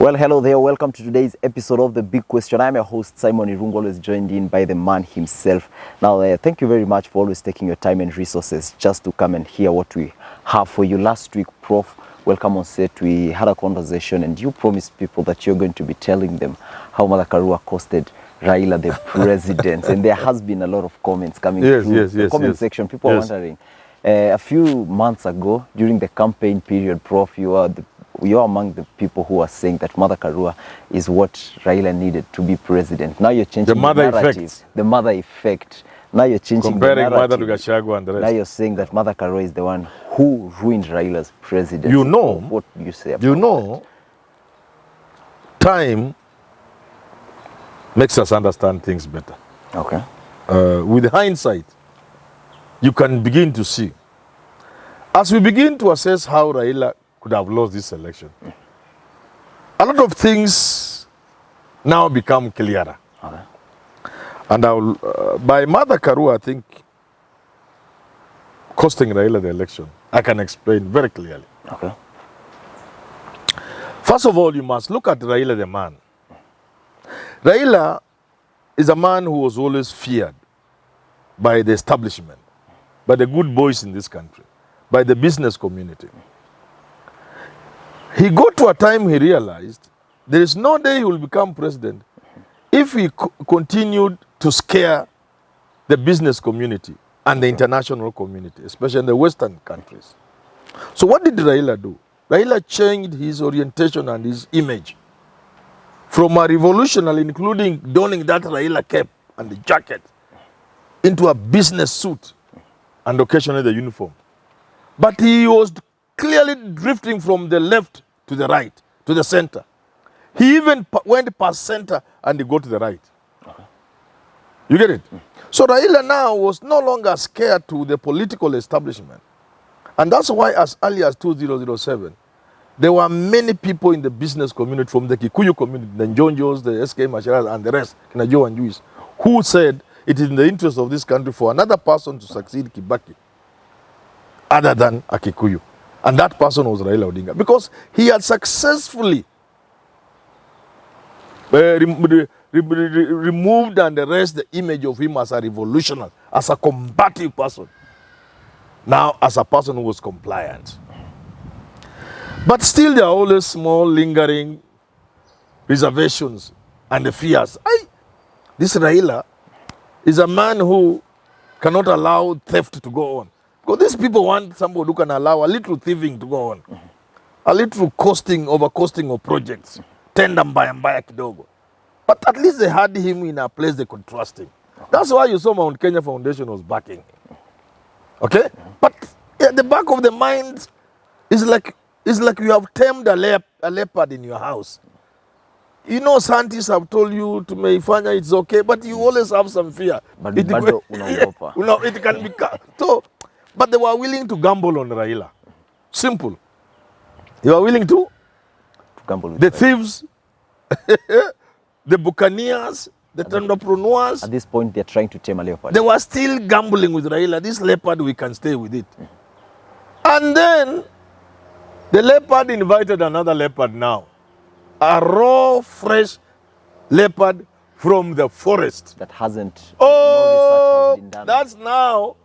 Well, hello there. Welcome to today's episode of The Big Question. I'm your host, Simon Irungu, always joined in by the man himself. Now, thank you very much for always taking your time and resources just to come and hear what we have for you. Last week, Prof, welcome on set. We had a conversation and you promised people that you're going to be telling them how Mother Karua costed Raila the president. And there has been a lot of comments coming through the comment section. People are wondering. A few months ago, during the campaign period, Prof, you are among the people who are saying that Mother Karua is what Raila needed to be president. Now you're changing the narrative. The mother effect. Now you're changing comparing the narrative. Mother to Gachagua and the rest. Now you're saying that Mother Karua is the one who ruined Raila's presidency. You know, what do you say about that? Time makes us understand things better. Okay. With hindsight, you can begin to see. As we begin to assess how Raila could have lost this election, a lot of things now become clearer. Okay. And by Mother Karua, I think, costing Raila the election, I can explain very clearly. Okay. First of all, you must look at Raila the man. Raila is a man who was always feared by the establishment, by the good boys in this country, by the business community. He got to a time he realized there is no day he will become president if he continued to scare the business community and the international community, especially in the Western countries. So what did Raila do? Raila changed his orientation and his image from a revolutionary, including donning that Raila cap and the jacket, into a business suit and occasionally the uniform. But he was clearly drifting from the left to the right, to the center. He even went past center and he got to the right. Okay. You get it? So Raila now was no longer scared to the political establishment. And that's why as early as 2007, there were many people in the business community, from the Kikuyu community, the Njonjos, the SK Macharas, and the rest, Kinajo and Jews, who said it is in the interest of this country for another person to succeed Kibaki other than a Kikuyu. And that person was Raila Odinga. Because he had successfully removed and erased the image of him as a revolutionary, as a combative person. Now, as a person who was compliant. But still, there are always small, lingering reservations and the fears. This Raila is a man who cannot allow theft to go on. Because these people want somebody who can allow a little thieving to go on. A little overcosting of projects. Tenda mbaya kidogo. But at least they had him in a place they could trust him. That's why you saw Mount Kenya Foundation was backing him. Okay? But at the back of the mind is like you have tamed a leopard in your house. You know, scientists have told you to meifanya it's okay, but you always have some fear. But it can be so. But they were willing to gamble on Raila. Simple. They were willing to gamble with the thieves, the buccaneers, the entrepreneurs. At this point, they're trying to tame a leopard. They were still gambling with Raila. This leopard, we can stay with it. And then the leopard invited another leopard now. A raw, fresh leopard from the forest. That hasn't, no research has been done. That's now,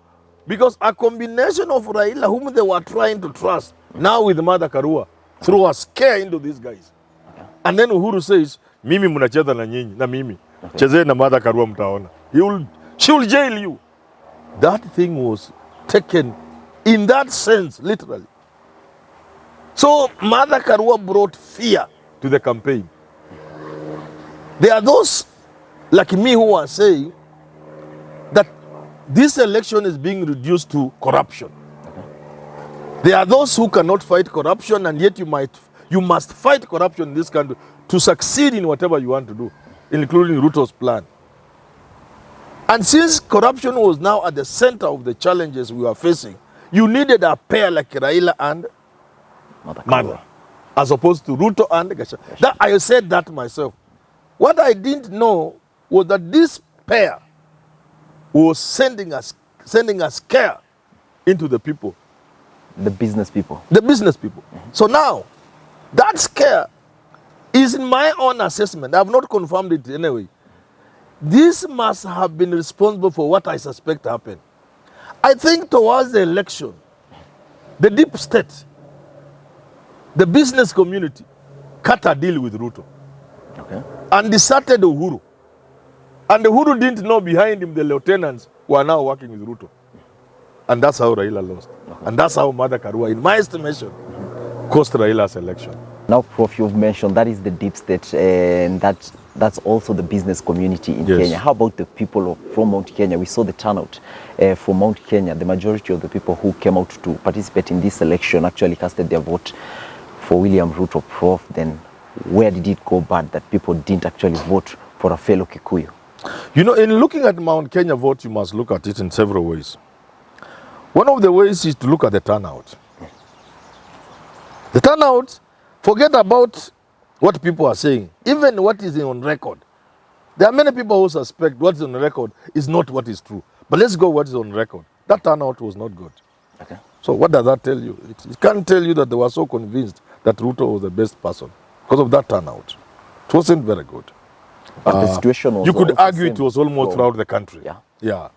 because a combination of Raila, whom they were trying to trust, now with Mother Karua, threw a scare into these guys. Okay. And then Uhuru says, Mimi munacheza na nyinyi, na mimi. Okay. Cheze na Mother Karua mtaona. She will jail you. That thing was taken in that sense, literally. So Mother Karua brought fear to the campaign. There are those like me who are saying that this election is being reduced to corruption. Okay. There are those who cannot fight corruption, and yet you must fight corruption in this country to succeed in whatever you want to do, including Ruto's plan. And since corruption was now at the center of the challenges we are facing, you needed a pair like Raila and Mother, as opposed to Ruto and Gachagua. I said that myself. What I didn't know was that this pair was sending a scare into the people. The business people. The business people. Mm-hmm. So now, that scare is in my own assessment. I have not confirmed it anyway. This must have been responsible for what I suspect happened. I think towards the election, the deep state, the business community, cut a deal with Ruto. Okay. And deserted Uhuru. And Uhuru didn't know behind him the lieutenants who are now working with Ruto. And that's how Raila lost. Okay. And that's how Mother Karua, in my estimation, cost Raila's election. Now, Prof, you've mentioned that is the deep state, and that's also the business community in Kenya. How about the people from Mount Kenya? We saw the turnout from Mount Kenya. The majority of the people who came out to participate in this election actually casted their vote for William Ruto. Prof, then where did it go bad that people didn't actually vote for a fellow Kikuyu? You know, in looking at Mount Kenya vote, you must look at it in several ways. One of the ways is to look at the turnout. The turnout, forget about what people are saying, even what is on record. There are many people who suspect what's on record is not what is true. But let's go what is on record. That turnout was not good. Okay. So what does that tell you? It can't tell you that they were so convinced that Ruto was the best person because of that turnout. It wasn't very good. But the situation was you could also argue same it was almost throughout the country. Yeah. Yeah.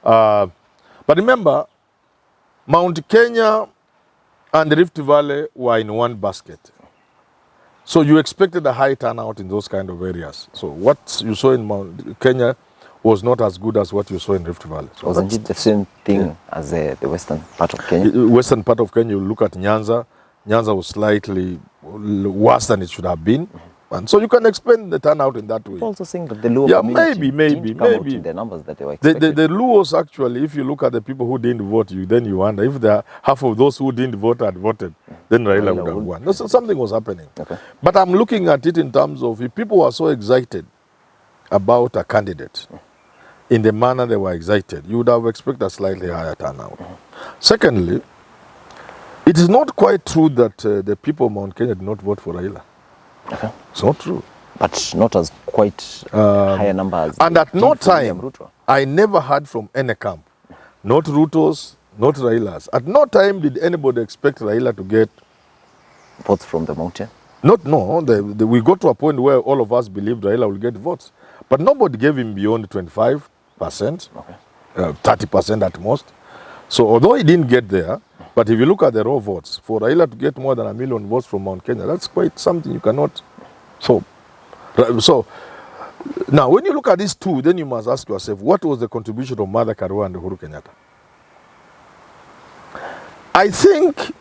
But remember, Mount Kenya and the Rift Valley were in one basket. So you expected a high turnout in those kind of areas. So what you saw in Mount Kenya was not as good as what you saw in Rift Valley. So wasn't it the same thing as the western part of Kenya? Western part of Kenya, you look at Nyanza. Nyanza was slightly worse than it should have been. And so you can explain the turnout in that way. People also saying that the Luo community didn't come out in the numbers that they were expecting. The Luos actually, if you look at the people who didn't vote, then you wonder if there are half of those who didn't vote had voted, then Raila would have won. No, so something was happening. Okay. But I'm looking at it in terms of if people were so excited about a candidate in the manner they were excited, you would have expected a slightly higher turnout. Secondly, it is not quite true that the people of Mount Kenya did not vote for Raila. Okay. It's not true. But not as quite higher numbers. And at no time, I never heard from any camp, not Ruto's, not Raila's. At no time did anybody expect Raila to get votes from the mountain. No. We got to a point where all of us believed Raila will get votes. But nobody gave him beyond 25%, Okay. 30% at most. So although he didn't get there, but if you look at the raw votes, for Raila to get more than 1 million votes from Mount Kenya, that's quite something you cannot. So now when you look at these two, then you must ask yourself, what was the contribution of Mother Karua and Uhuru Kenyatta? I think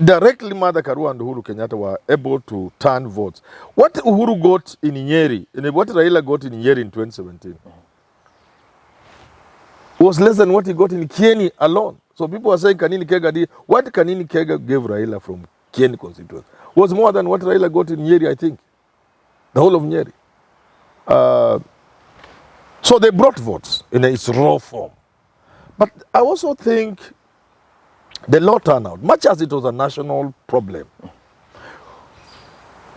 directly Mother Karua and Uhuru Kenyatta were able to turn votes. What Uhuru got in Nyeri, and what Raila got in Nyeri in 2017, was less than what he got in Kieni alone. So people are saying Kanini Kega did. What Kanini Kega gave Raila from Kieni constituency was more than what Raila got in Nyeri, I think. The whole of Nyeri. So they brought votes in its raw form. But I also think the low turnout, much as it was a national problem,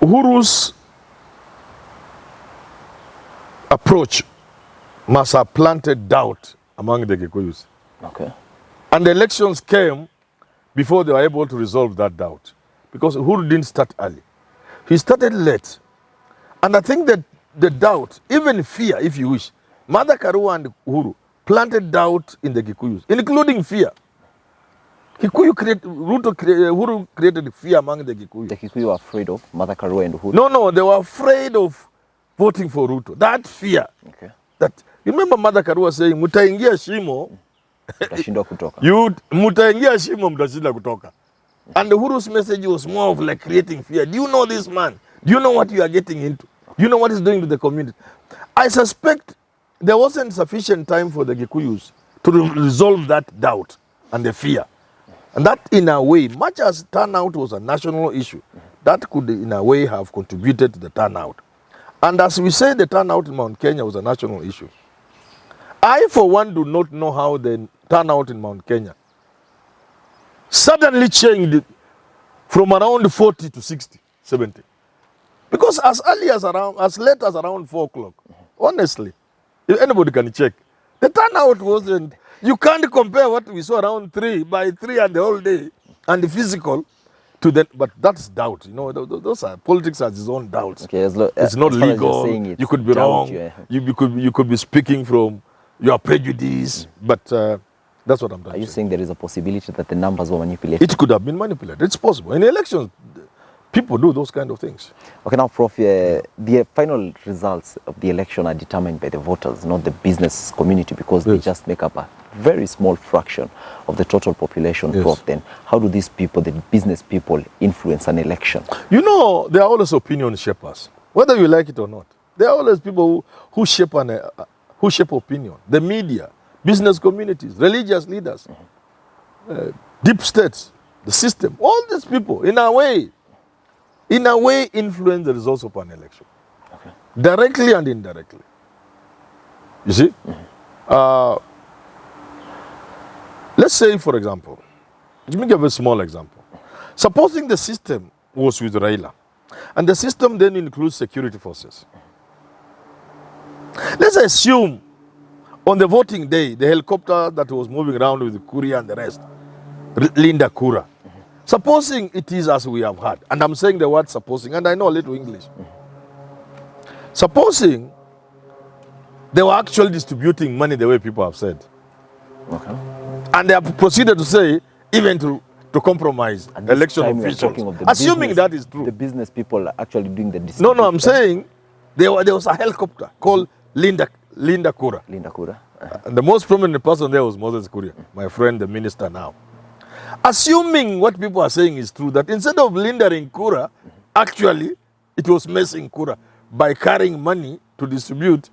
Uhuru's approach must have planted doubt among the Kikuyus. Okay. And the elections came before they were able to resolve that doubt. Because Uhuru didn't start early. He started late. And I think that the doubt, even fear, if you wish, Mother Karua and Uhuru planted doubt in the Kikuyus, including fear. Uhuru created fear among the Kikuyu. The Kikuyu were afraid of Mother Karua and Uhuru? No, they were afraid of voting for Ruto. That fear. Okay. That, you remember Mother Karua saying, mutaingia shimo, mtashindwa kutoka. Mutaingia shimo, mtashinda kutoka. And the Uhuru's message was more of like creating fear. Do you know this man? Do you know what you are getting into? Do you know what he's doing to the community? I suspect there wasn't sufficient time for the Kikuyus to resolve that doubt and the fear. And that, in a way, much as turnout was a national issue, that could, in a way, have contributed to the turnout. And as we say, the turnout in Mount Kenya was a national issue. I, for one, do not know how the turnout in Mount Kenya suddenly changed from around 40 to 60, 70. Because as late as around 4 o'clock, honestly, if anybody can check, the turnout wasn't. You can't compare what we saw around 3 by 3 and the whole day and the physical. but that's doubt. You know, those are politics has its own doubts. Okay, It's not as far as you're legal. saying You could be doubt, wrong. yeah. You could be speaking from your prejudice. But that's what I'm trying Are you to say. saying there is a possibility that the numbers were manipulated? It could have been manipulated. It's possible. In elections, people do those kind of things. Okay, now, Prof, the final results of the election are determined by the voters, not the business community, because they Yes. just make up a very small fraction of the total population, Yes. Prof. Then, how do these people, the business people, influence an election? You know, there are always opinion shapers, whether you like it or not. There are always people who shape opinion. The media, business communities, religious leaders, deep states, the system. All these people, in a way, influence the results of an election, directly and indirectly. You see, let's say, for example, let me give a small example. Supposing the system was with Raila, and the system then includes security forces. Let's assume on the voting day, the helicopter that was moving around with Kuria and the rest, Linda Kura. Supposing it is as we have heard, and I'm saying the word supposing, and I know a little English. Supposing they were actually distributing money the way people have said. Okay. And they have proceeded to say, even to compromise At this election time, we are officials. talking of the Assuming business- that is true. The business people are actually doing the No, distribution. I'm saying there was a helicopter called Linda Kura. Linda Kura. And the most prominent person there was Moses Kuria, my friend, the minister now. Assuming what people are saying is true, that instead of lindering Kura, actually it was messing Kura by carrying money to distribute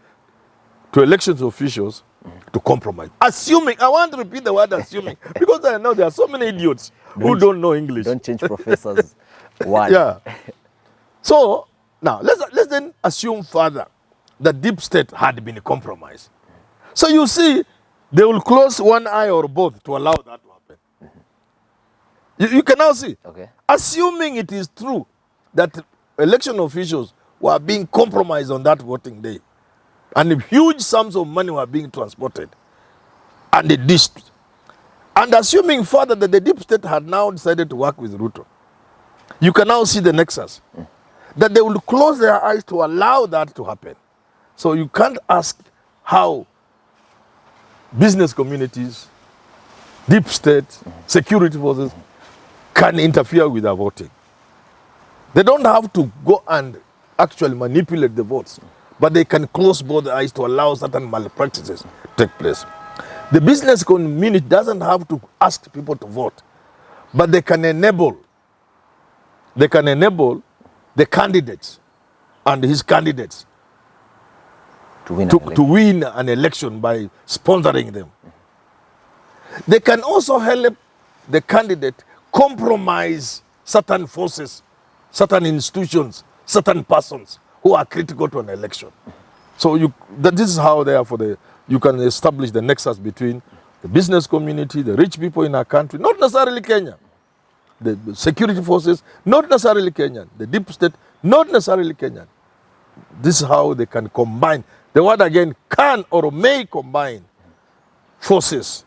to elections officials to compromise. Assuming, I want to repeat the word assuming, because I know there are so many idiots who don't know English. Don't change professors' word. Yeah. So now let's then assume further that deep state had been compromised. So you see, they will close one eye or both to allow that to happen. You can now see. Okay. Assuming it is true that election officials were being compromised on that voting day, and huge sums of money were being transported and they dished. And assuming further that the deep state had now decided to work with Ruto, you can now see the nexus. That they will close their eyes to allow that to happen. So you can't ask how business communities, deep state, security forces can interfere with our voting. They don't have to go and actually manipulate the votes, but they can close both eyes to allow certain malpractices to take place. The business community doesn't have to ask people to vote, but they can enable the candidates and his candidates To win an to election. win an election by sponsoring them. They can also help the candidate compromise certain forces, certain institutions, certain persons who are critical to an election. So this is how, therefore, you can establish the nexus between the business community, the rich people in our country, not necessarily Kenya, the security forces, not necessarily Kenyan, the deep state, not necessarily Kenyan. This is how they can combine. The word again, can or may combine forces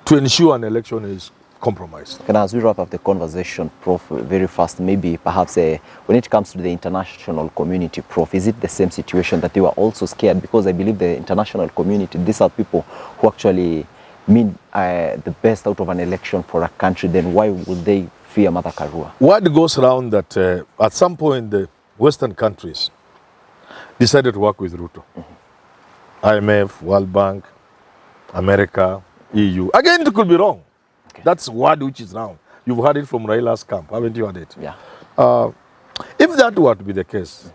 to ensure an election is compromised. Can as we wrap up the conversation, Prof, very fast, maybe perhaps when it comes to the international community, Prof, is it the same situation that they were also scared? Because I believe the international community, these are people who actually mean the best out of an election for a country. Then why would they fear Mother Karua? Word goes around that at some point the Western countries decided to work with Ruto. IMF, World Bank, America, EU. Again, it could be wrong. Okay. That's word which is round. You've heard it from Raila's camp, haven't you heard it? Yeah. If that were to be the case,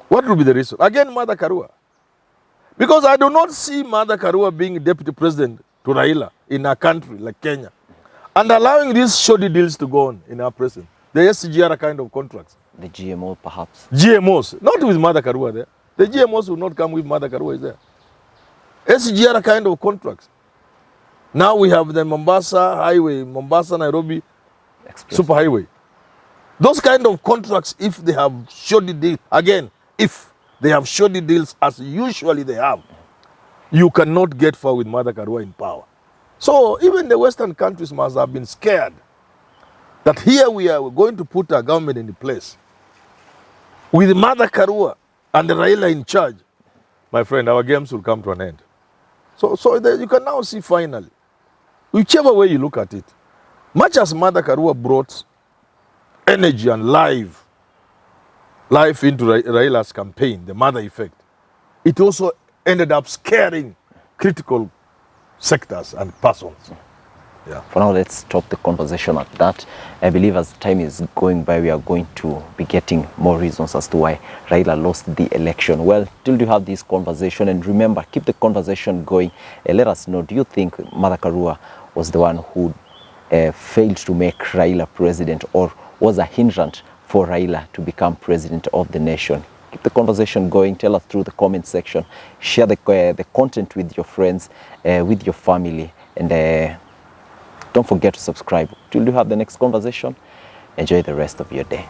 what would be the reason? Again, Mother Karua. Because I do not see Mother Karua being deputy president to Raila in a country like Kenya and allowing these shoddy deals to go on in our presence. The SGR kind of contracts. The GMO, perhaps. GMOs, not with Mother Karua there. The GMOs will not come with Mother Karua is there. SGR kind of contracts. Now we have the Mombasa Highway, Mombasa Nairobi Express. Super Highway. Those kind of contracts, if they have shoddy deals, again, if they have shoddy deals as usually they have, you cannot get far with Mother Karua in power. So even the Western countries must have been scared that here we are going to put a government in place with Mother Karua and Raila in charge, my friend, our games will come to an end. So you can now see finally, whichever way you look at it, much as Mother Karua brought energy and life into Raila's campaign, the mother effect, it also ended up scaring critical sectors and persons. Yeah. For now, let's stop the conversation at that. I believe as time is going by, we are going to be getting more reasons as to why Raila lost the election. Well, till you have this conversation, and remember, keep the conversation going. Let us know, do you think Mother Karua was the one who failed to make Raila president, or was a hindrance for Raila to become president of the nation? Keep the conversation going. Tell us through the comment section. Share the content with your friends, with your family, and don't forget to subscribe. Till you have the next conversation, enjoy the rest of your day.